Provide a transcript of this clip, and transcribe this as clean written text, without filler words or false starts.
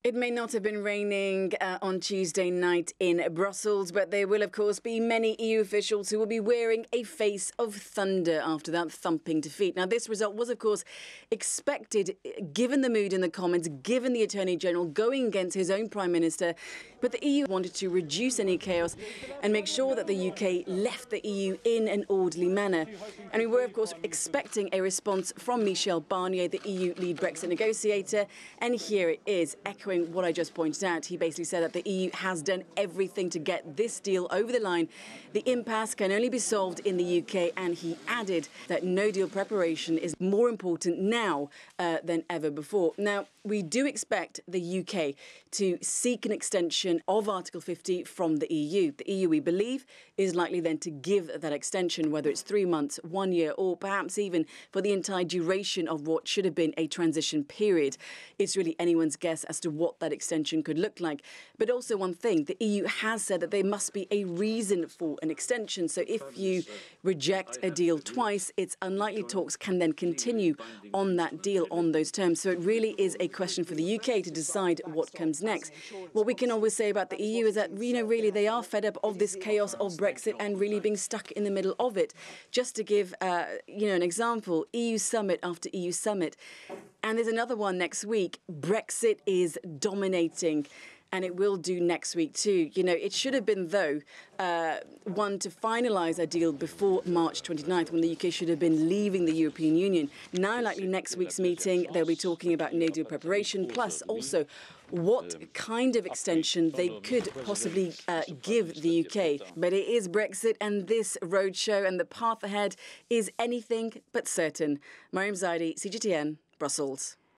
It may not have been raining on Tuesday night in Brussels, but there will, of course, be many EU officials who will be wearing a face of thunder after that thumping defeat. Now, this result was, of course, expected, given the mood in the Commons, given the Attorney General going against his own Prime Minister. But the EU wanted to reduce any chaos and make sure that the UK left the EU in an orderly manner. And we were, of course, expecting a response from Michel Barnier, the EU lead Brexit negotiator. And here it is, echoing what I just pointed out. He basically said that the EU has done everything to get this deal over the line. The impasse can only be solved in the UK, and he added that no deal preparation is more important now than ever before. Now, we do expect the UK to seek an extension of Article 50 from the EU. The EU, we believe, is likely then to give that extension, whether it's 3 months, 1 year, or perhaps even for the entire duration of what should have been a transition period. It's really anyone's guess as to what that extension could look like. But also one thing, the EU has said that there must be a reason for an extension. So if you reject a deal twice, it's unlikely talks can then continue on that deal on those terms. So it really is a question for the UK to decide what comes next. What we can always say about the EU is that, really they are fed up of this chaos of Brexit and really being stuck in the middle of it. Just to give, an example, EU summit after EU summit. And there's another one next week. Brexit is dominating. And it will do next week too. It should have been, though, one to finalise a deal before March 29th, when the UK should have been leaving the European Union. Now, likely next week's meeting, they'll be talking about no deal preparation, plus also what kind of extension they could possibly give the UK. But it is Brexit, and this roadshow and the path ahead is anything but certain. Mariam Zaidi, CGTN, Brussels.